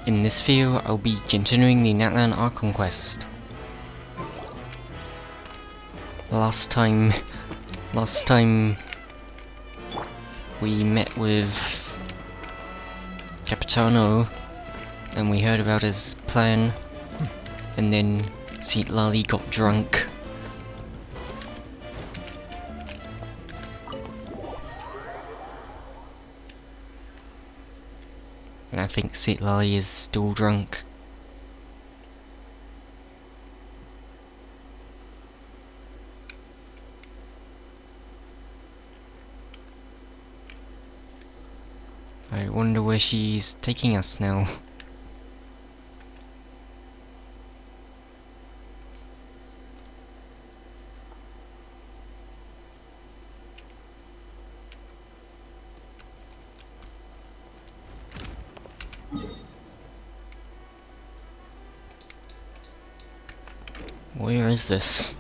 In this video, I'll be continuing the Natlan Archon quest. Last time we met with Capitano and we heard about his plan, and then St. Lally got drunk. And I think St. Lally is still drunk. I wonder where she's taking us now. Where is this?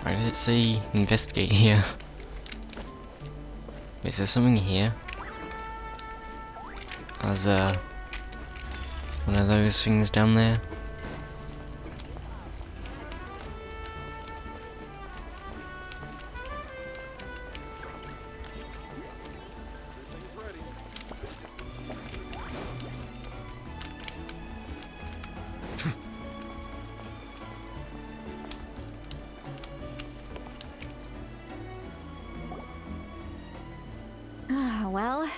Why did it say investigate here? Is there something here? There's one of those things down there. Well,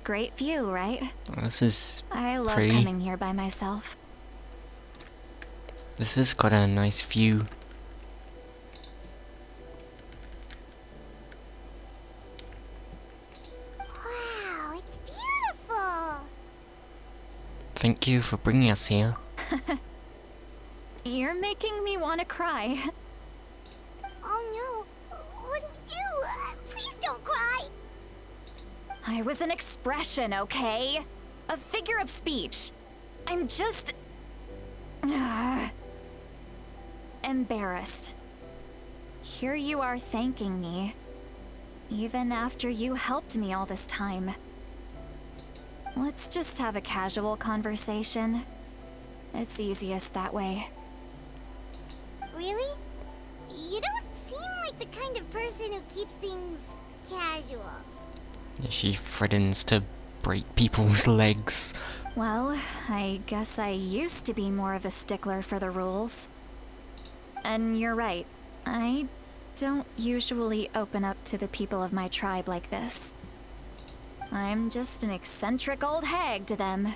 great view, right? This is I love pretty. coming here by myself. This is quite a nice view. Wow, it's beautiful! Thank you for bringing us here. You're making me want to cry. Oh no, what do we do? Please don't cry! I was an expression, okay? A figure of speech. I'm just... embarrassed. Here you are thanking me. Even after you helped me all this time. Let's just have a casual conversation. It's easiest that way. Really? You don't seem like the kind of person who keeps things casual. She threatens to break people's legs. Well, I guess I used to be more of a stickler for the rules. And you're right, I don't usually open up to the people of my tribe like this. I'm just an eccentric old hag to them.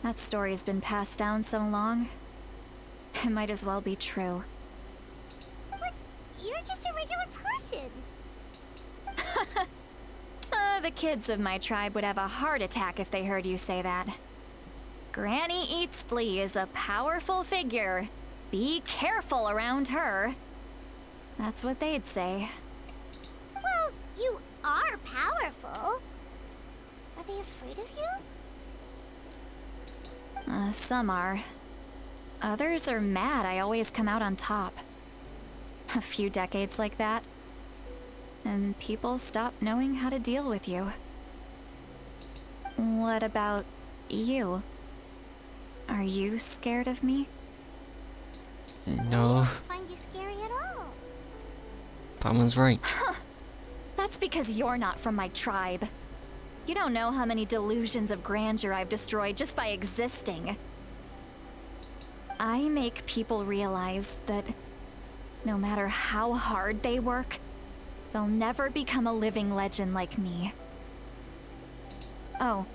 That story's been passed down so long, it might as well be true. But you're just a regular person. The kids of my tribe would have a heart attack if they heard you say that. Granny Eatsley is a powerful figure. Be careful around her. That's what they'd say. Well, you are powerful. Are they afraid of you? Some are. Others are mad I always come out on top. A few decades like that, and people stop knowing how to deal with you. What about you? Are you scared of me? I No, don't find you scary at all. Palmer's right. That's because you're not from my tribe. You don't know how many delusions of grandeur I've destroyed just by existing. I make people realize that no matter how hard they work, they'll never become a living legend like me. Oh,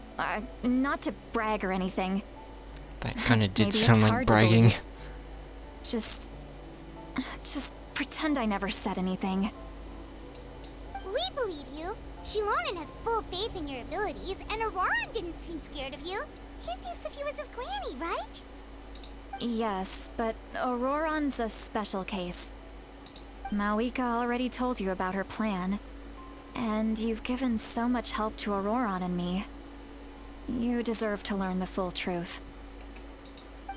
not to brag or anything. That kinda did Maybe it's sound like hard to bragging. believe. Just pretend I never said anything. We believe you. Shilonen has full faith in your abilities, and Auroran didn't seem scared of you. He thinks of you as his granny, right? Yes, but Auroran's a special case. Mawika already told you about her plan, and you've given so much help to Auroran and me. You deserve to learn the full truth.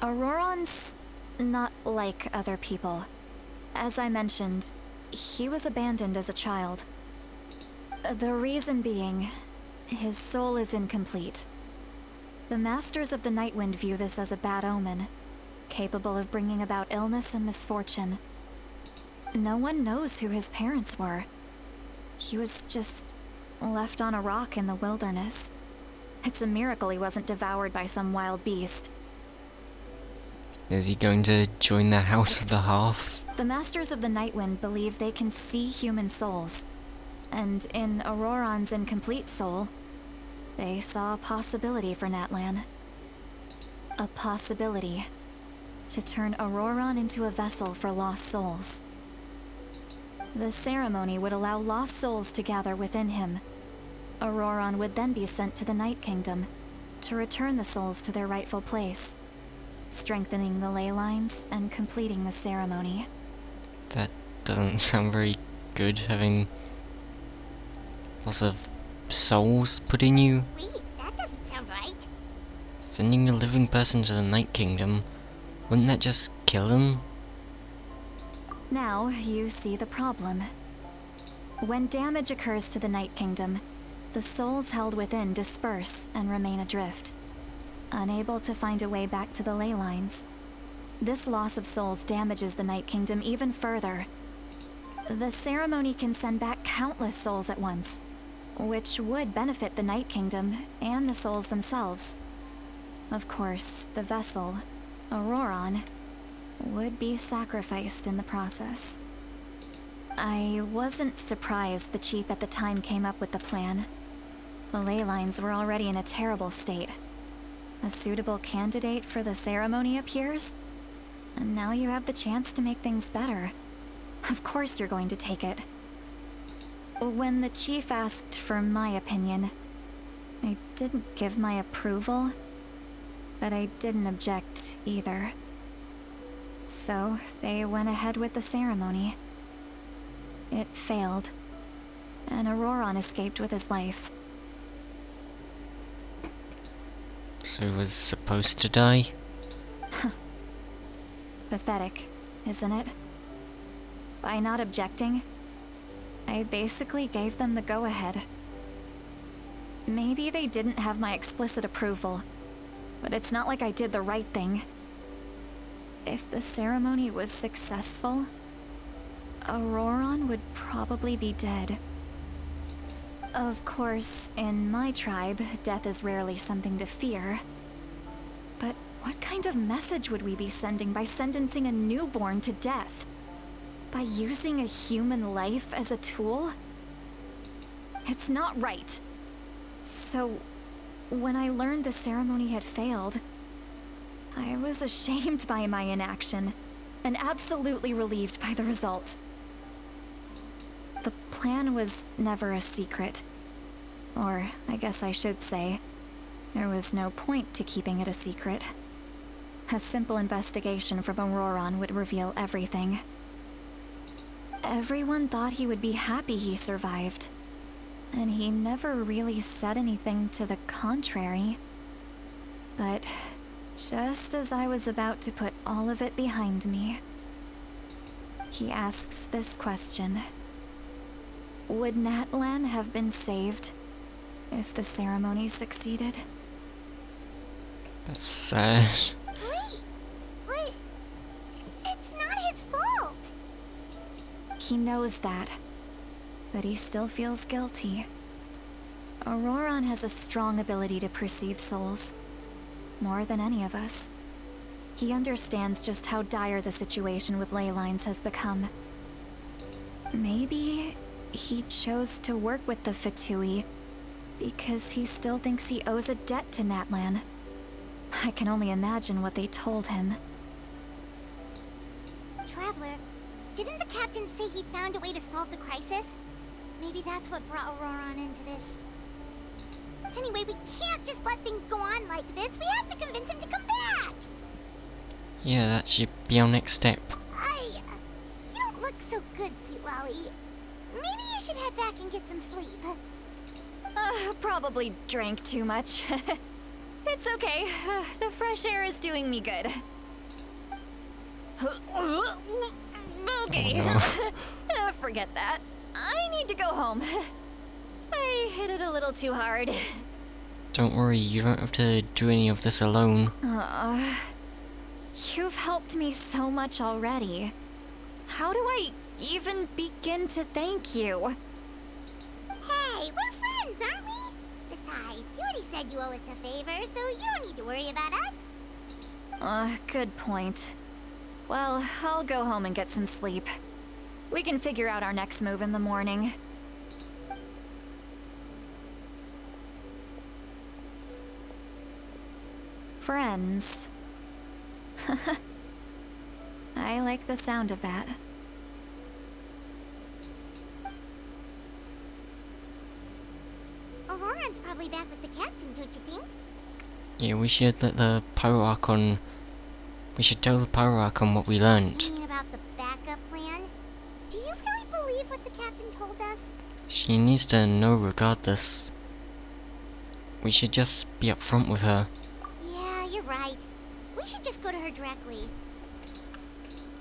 Auroran's not like other people. As I mentioned, he was abandoned as a child. The reason being, his soul is incomplete. The Masters of the Nightwind view this as a bad omen, capable of bringing about illness and misfortune. No one knows who his parents were. He was just left on a rock in the wilderness. It's a miracle he wasn't devoured by some wild beast. Is he going to join the House of the Half? The Masters of the Nightwind believe they can see human souls, and in Auroron's incomplete soul, they saw a possibility for Natlan. A possibility to turn Auroron into a vessel for lost souls. The ceremony would allow lost souls to gather within him. Auroron would then be sent to the Night Kingdom to return the souls to their rightful place, strengthening the ley lines and completing the ceremony. That doesn't sound very good, having lots of souls put in you. Wait, that doesn't sound right. Sending a living person to the Night Kingdom, wouldn't that just kill him? Now you see the problem. When damage occurs to the Night Kingdom, the souls held within disperse and remain adrift, unable to find a way back to the ley lines. This loss of souls damages the Night Kingdom even further. The ceremony can send back countless souls at once, which would benefit the Night Kingdom and the souls themselves. Of course, the vessel, Auroron, would be sacrificed in the process. I wasn't surprised the chief at the time came up with the plan. The ley lines were already in a terrible state. A suitable candidate for the ceremony appears, and now you have the chance to make things better. Of course you're going to take it. When the chief asked for my opinion, I didn't give my approval, but I didn't object either. So they went ahead with the ceremony. It failed, and Auroron escaped with his life. So he was supposed to die? Pathetic, isn't it? By not objecting, I basically gave them the go-ahead. Maybe they didn't have my explicit approval, but it's not like I did the right thing. If the ceremony was successful, Auroron would probably be dead. Of course, in my tribe, death is rarely something to fear. But what kind of message would we be sending by sentencing a newborn to death? By using a human life as a tool? It's not right. So, when I learned the ceremony had failed, I was ashamed by my inaction, and absolutely relieved by the result. The plan was never a secret. Or, I guess I should say, there was no point to keeping it a secret. A simple investigation from Auroron would reveal everything. Everyone thought he would be happy he survived, and he never really said anything to the contrary. But just as I was about to put all of it behind me, he asks this question. Would Natlan have been saved if the ceremony succeeded? That's sad. Wait, what? It's not his fault. He knows that, but he still feels guilty. Auroron has a strong ability to perceive souls, more than any of us. He understands just how dire the situation with ley lines has become. Maybe he chose to work with the Fatui because he still thinks he owes a debt to Natlan. I can only imagine what they told him. Traveler, didn't the captain say he found a way to solve the crisis? Maybe that's what brought Auroron into this. Anyway, we can't just let things go on like this. We have to convince him to come back! Yeah, that should be our next step. You don't look so good, Seatlally. Maybe you should head back and get some sleep. Probably drank too much. It's okay. The fresh air is doing me good. Okay. Oh, no. Forget that. I need to go home. hit it a little too hard. Don't worry, you don't have to do any of this alone. You've helped me so much already. How do I even begin to thank you? Hey, we're friends, aren't we? Besides, you already said you owe us a favor, so you don't need to worry about us. Good point. Well, I'll go home and get some sleep. We can figure out our next move in the morning. Friends. I like the sound of that. Auroran's probably back with the captain, don't you think? Yeah, we should let the Pyro Archon... We should tell the Pyro Archon what we learned. You mean about the backup plan? Do you really believe what the captain told us? She needs to know regardless. We should just be upfront with her. Yeah, you're right. We should just go to her directly.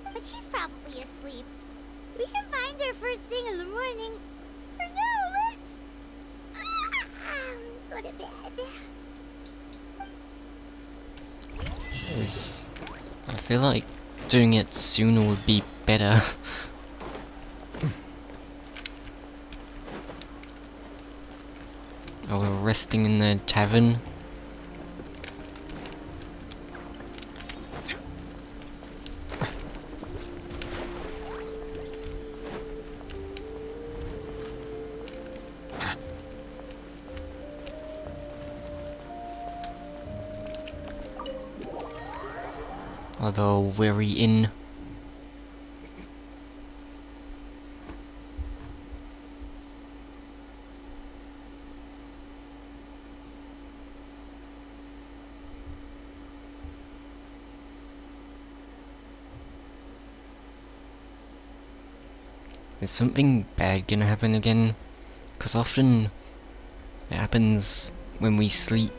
But she's probably asleep. We can find her first thing in the morning. For now, let's... go to bed. I feel like doing it sooner would be better. Oh, we're resting in the tavern. Although weary inn. Is something bad gonna happen again? 'Cause often it happens when we sleep.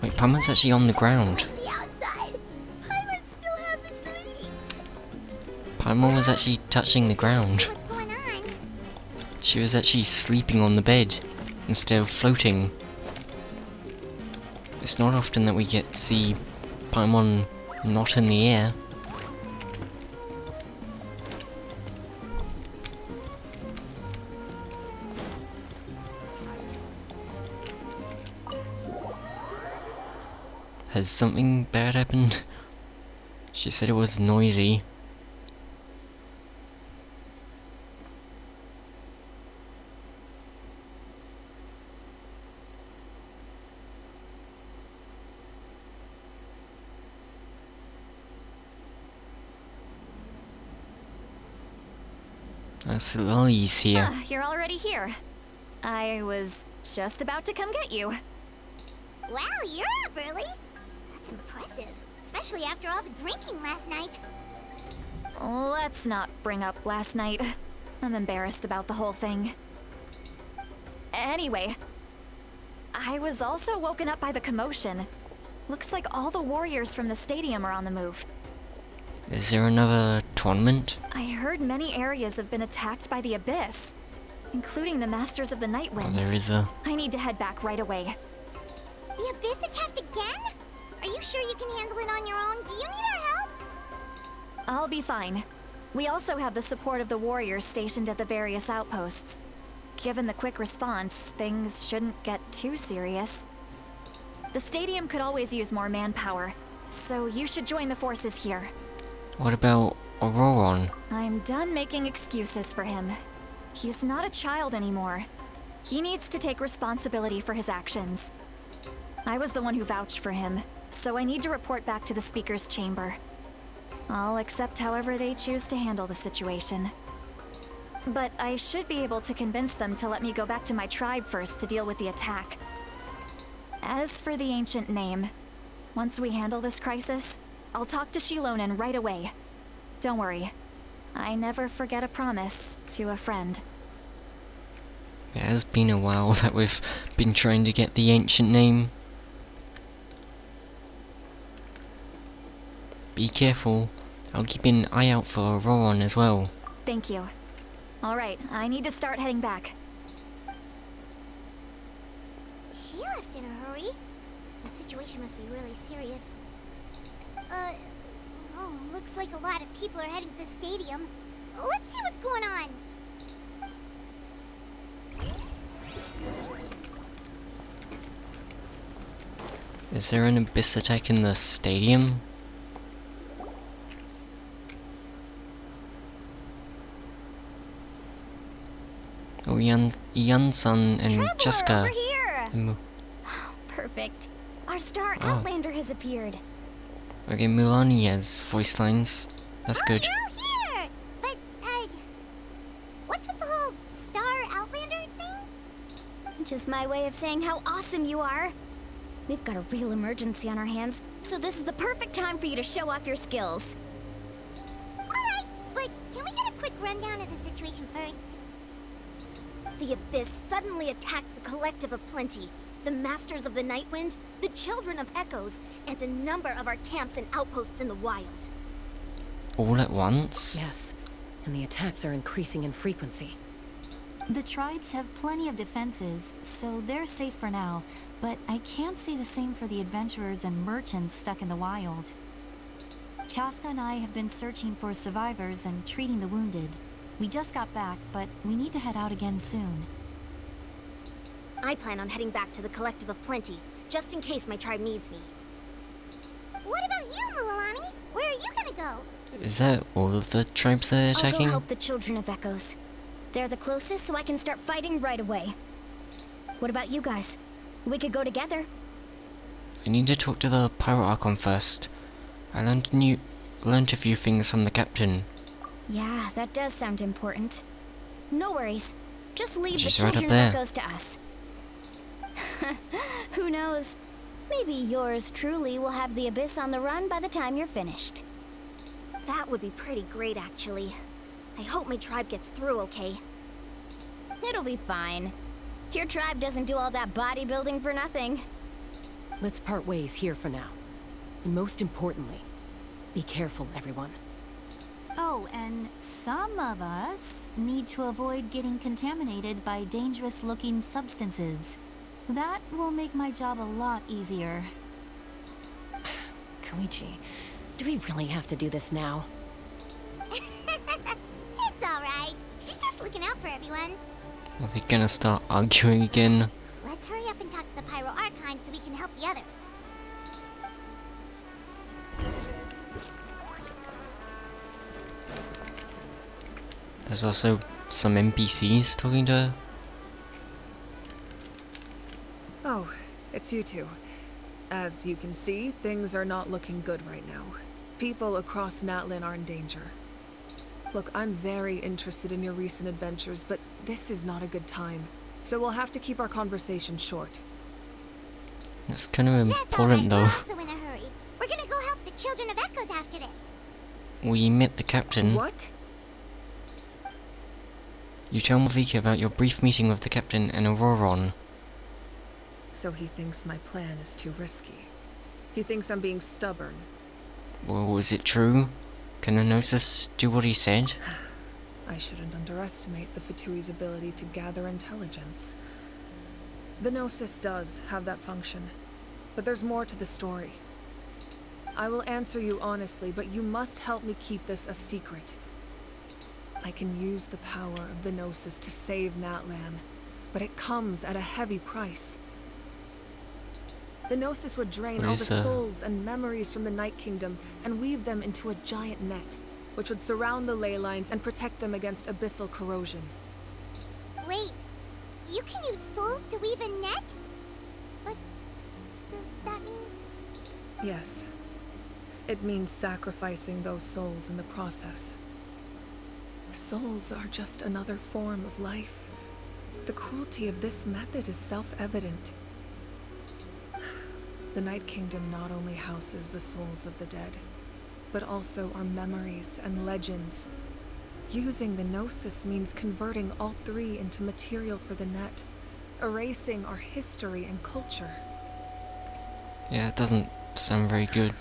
Wait, Paimon's actually on the ground. The outside. Paimon still haven't sleep. Paimon was actually touching the ground. What's going on? She was actually sleeping on the bed instead of floating. It's not often that we get to see Paimon not in the air. Has something bad happened? She said it was noisy. Lili's here. You're already here. I was just about to come get you. Wow, you're up early. That's impressive. Especially after all the drinking last night. Let's not bring up last night. I'm embarrassed about the whole thing. Anyway, I was also woken up by the commotion. Looks like all the warriors from the stadium are on the move. Is there another tournament? I heard many areas have been attacked by the Abyss, including the Masters of the Night Oh, Wind. there is a... I need to head back right away. The Abyss attacked again? Are you sure you can handle it on your own? Do you need our help? I'll be fine. We also have the support of the warriors stationed at the various outposts. Given the quick response, things shouldn't get too serious. The stadium could always use more manpower, so you should join the forces here. What about Auroran? I'm done making excuses for him. He's not a child anymore. He needs to take responsibility for his actions. I was the one who vouched for him, so I need to report back to the Speaker's chamber. I'll accept however they choose to handle the situation. But I should be able to convince them to let me go back to my tribe first to deal with the attack. As for the ancient name, once we handle this crisis, I'll talk to Shilonen right away. Don't worry. I never forget a promise to a friend. It has been a while that we've been trying to get the ancient name. Be careful. I'll keep an eye out for Auroron as well. Thank you. Alright, I need to start heading back. She left in a hurry. The situation must be really serious. Oh, looks like a lot of people are heading to the stadium. Let's see what's going on. Is there an abyss attack in the stadium? Oh, Ian-san and Traveler, Jessica. over here! and Perfect. Our star Oh. Outlander has appeared. Okay, Milani has voice lines. That's good. You're all here! But, what's with the whole Star Outlander thing? Just my way of saying how awesome you are. We've got a real emergency on our hands, so this is the perfect time for you to show off your skills. Alright, but can we get a quick rundown of the situation first? The Abyss suddenly attacked the Collective of Plenty, the Masters of the Nightwind, the Children of Echoes, and a number of our camps and outposts in the wild. All at once? Yes, and the attacks are increasing in frequency. The tribes have plenty of defenses, so they're safe for now, but I can't say the same for the adventurers and merchants stuck in the wild. Chaska and I have been searching for survivors and treating the wounded. We just got back, but we need to head out again soon. I plan on heading back to the Collective of Plenty, just in case my tribe needs me. What about you, Mulani? Where are you gonna go? Is that all of the tribes they're I'll go attacking? help the Children of Echoes. They're the closest, so I can start fighting right away. What about you guys? We could go together. I need to talk to the Pirate Archon first. I learned a few things from the captain. Yeah, that does sound important. No worries. Just leave the She's right up Children of there. Echoes to us. Who knows? Maybe yours truly will have the Abyss on the run by the time you're finished. That would be pretty great, actually. I hope my tribe gets through okay. It'll be fine. Your tribe doesn't do all that bodybuilding for nothing. Let's part ways here for now. And most importantly, be careful, everyone. Oh, and some of us need to avoid getting contaminated by dangerous-looking substances. That will make my job a lot easier. Koichi, do we really have to do this now? It's alright. She's just looking out for everyone. Are they gonna start arguing again? Let's hurry up and talk to the Pyro Archon so we can help the others. There's also some NPCs talking to her. Oh, it's you two. As you can see, things are not looking good right now. People across Natlin are in danger. Look, I'm very interested in your recent adventures, but this is not a good time. So we'll have to keep our conversation short. It's kind of That's important alright, though. we're also in a hurry. We're gonna go help the Children of Echoes after this. We met the captain. What? You tell Malvika about your brief meeting with the captain and Auroron. So he thinks my plan is too risky. He thinks I'm being stubborn. Well, is it true? Can the Gnosis do what he said? I shouldn't underestimate the Fatui's ability to gather intelligence. The Gnosis does have that function, but there's more to the story. I will answer you honestly, but you must help me keep this a secret. I can use the power of the Gnosis to save Natlan, but it comes at a heavy price. The Gnosis would drain What all is the that? souls and memories from the Night Kingdom and weave them into a giant net, which would surround the ley lines and protect them against abyssal corrosion. Wait, you can use souls to weave a net? But does that mean... Yes. It means sacrificing those souls in the process. Souls are just another form of life. The cruelty of this method is self-evident. The Night Kingdom not only houses the souls of the dead, but also our memories and legends. Using the Gnosis means converting all three into material for the net, erasing our history and culture. Yeah, it doesn't sound very good.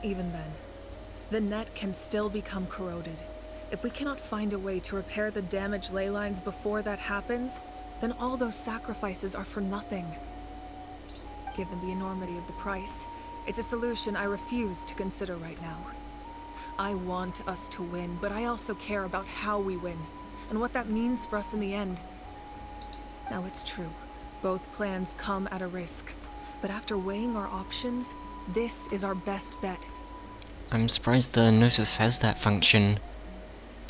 Even then, The net can still become corroded. If we cannot find a way to repair the damaged ley lines before that happens, then all those sacrifices are for nothing. Given the enormity of the price, it's a solution I refuse to consider right now. I want us to win, but I also care about how we win, and what that means for us in the end. Now it's true, both plans come at a risk, but after weighing our options, this is our best bet. I'm surprised the Gnosis has that function.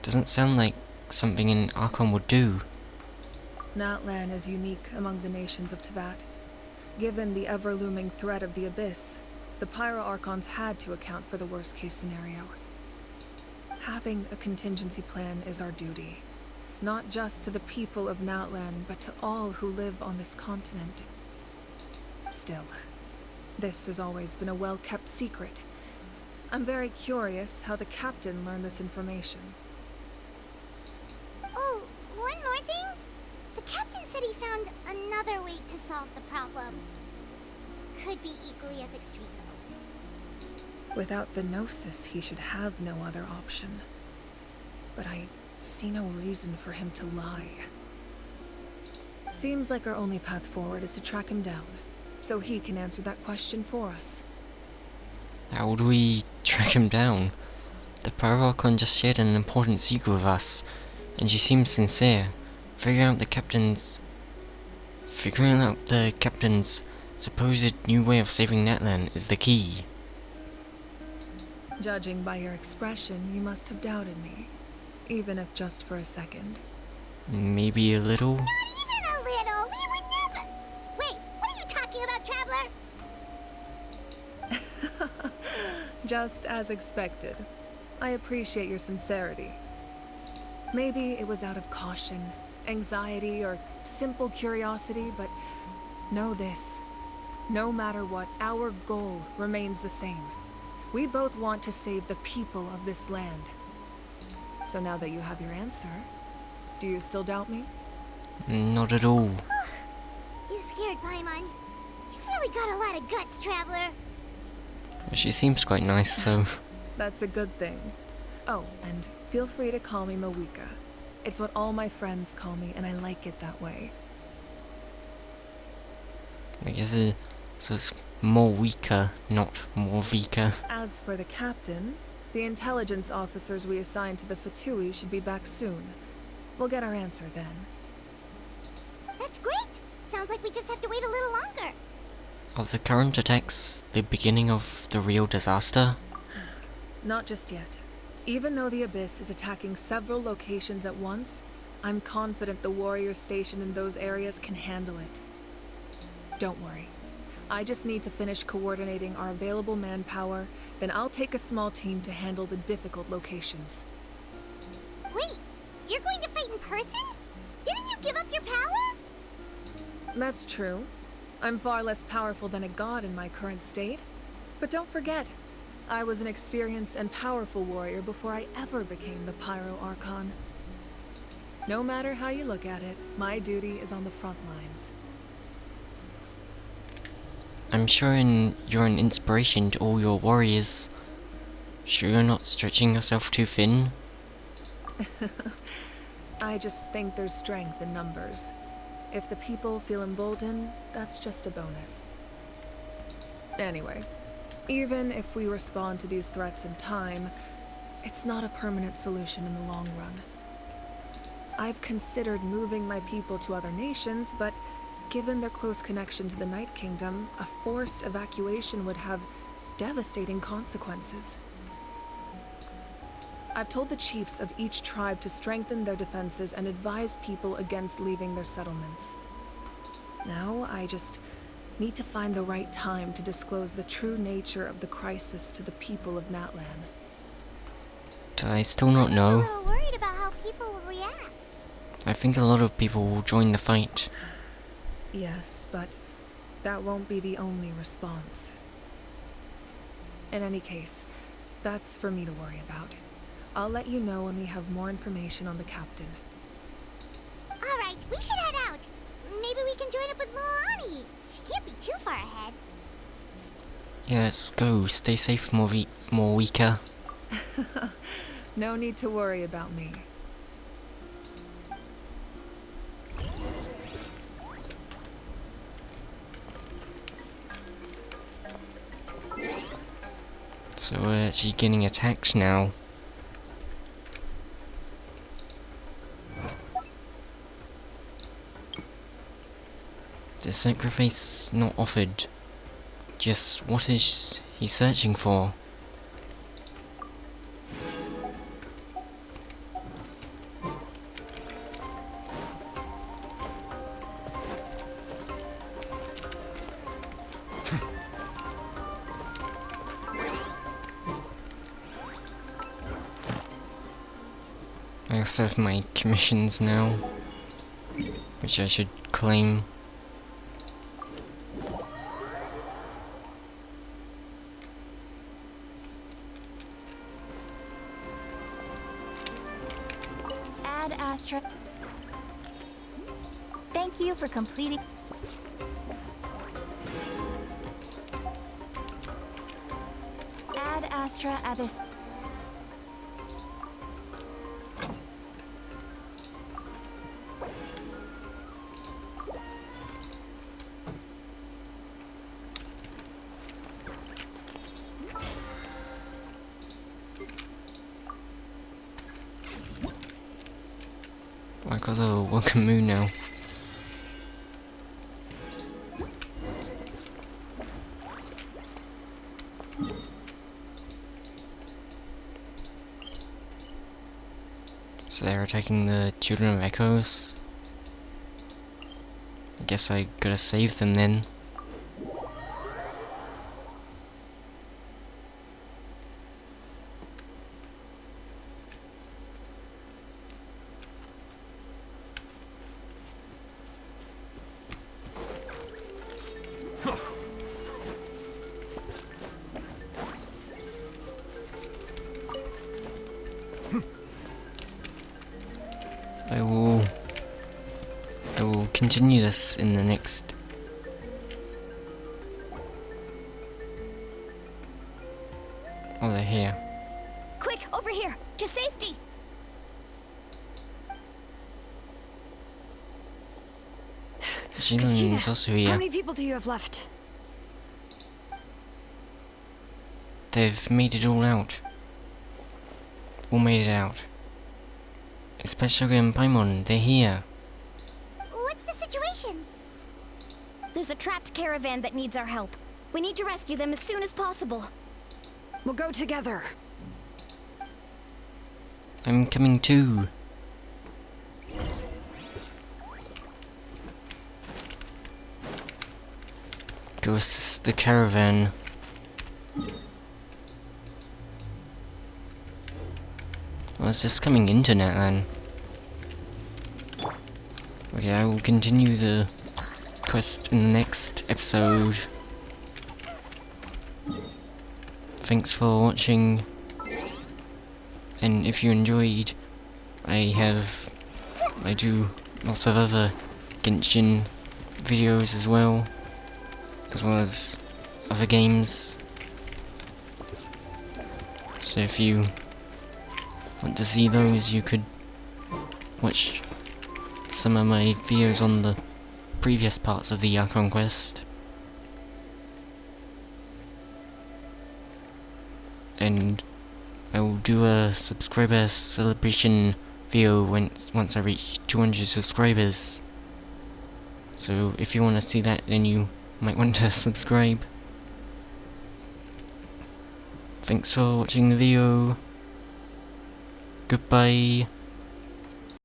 Doesn't sound like something an Archon would do. Natlan is unique among the nations of Teyvat. Given the ever-looming threat of the Abyss, the Pyro-Archons had to account for the worst-case scenario. Having a contingency plan is our duty, not just to the people of Natlan, but to all who live on this continent. Still, this has always been a well-kept secret. I'm very curious how the captain learned this information. Oh, one more thing? The captain said he found another way to solve the problem. Could be equally as extreme, though. Without the Gnosis, he should have no other option. But I see no reason for him to lie. Seems like our only path forward is to track him down, so he can answer that question for us. How would we track him down? The Pyro-Archon just shared an important secret with us, and she seems sincere. Figuring out the captain's supposed new way of saving Natlan is the key. Judging by your expression, you must have doubted me. Even if just for a second. Maybe a little? Not even a little! We would never... Wait, what are you talking about, Traveler? Just as expected. I appreciate your sincerity. Maybe it was out of caution, anxiety, or simple curiosity, but know this. No matter what, our goal remains the same. We both want to save the people of this land. So now that you have your answer, do you still doubt me? Not at all. You scared Paimon. You've really got a lot of guts, Traveler. She seems quite nice, so... That's a good thing. Oh, and feel free to call me Mawika. It's what all my friends call me, and I like it that way. I guess so it's more weaker, not more weaker. As for the captain, the intelligence officers we assigned to the Fatui should be back soon. We'll get our answer then. That's great! Sounds like we just have to wait a little longer. Are the current attacks the beginning of the real disaster? Not just yet. Even though the Abyss is attacking several locations at once, I'm confident the warriors stationed in those areas can handle it. Don't worry. I just need to finish coordinating our available manpower, then I'll take a small team to handle the difficult locations. Wait, you're going to fight in person? Didn't you give up your power? That's true. I'm far less powerful than a god in my current state. But don't forget, I was an experienced and powerful warrior before I ever became the Pyro-Archon. No matter how you look at it, my duty is on the front lines. I'm sure you're an inspiration to all your warriors. Sure you're not stretching yourself too thin? I just think there's strength in numbers. If the people feel emboldened, that's just a bonus. Anyway, even if we respond to these threats in time, it's not a permanent solution in the long run. I've considered moving my people to other nations, but given their close connection to the Night Kingdom, a forced evacuation would have devastating consequences. I've told the chiefs of each tribe to strengthen their defenses and advise people against leaving their settlements. Now, I just need to find the right time to disclose the true nature of the crisis to the people of Natlan. Do I still not I'm a know? little worried about how people will react. I think a lot of people will join the fight. Yes, but that won't be the only response. In any case, that's for me to worry about. I'll let you know when we have more information on the captain. Alright, we should head out. Maybe we can join up with Milani. She can't be too far ahead. Yeah, let's go. Stay safe, more weaker. No need to worry about me. So we're actually getting attacked now. The sacrifice not offered. Just what is he searching for? I also have my commissions now, which I should claim. Ad Astra. Thank you for completing. Ad Astra Abyss. I got a welcome moon now. So they're attacking the children of Echoes. I guess I gotta save them then. I will continue this in the next. Oh, they're here. Quick, over here, to safety! Jillian is also How here. many people do you have left? They've made it all out. All made it out. It's Patchsoka and Paimon, they're here. What's the situation? There's a trapped caravan that needs our help. We need to rescue them as soon as possible. We'll go together. I'm coming too. Go assist the caravan. Well, it's just coming internet then. Okay, I will continue the quest in the next episode. Thanks for watching. And if you enjoyed, I do lots of other Genshin videos as well as other games. So if you want to see those, you could watch some of my videos on the previous parts of the Archon quest. And I will do a subscriber celebration video once I reach 200 subscribers. So if you want to see that, then you might want to subscribe. Thanks for watching the video. Goodbye.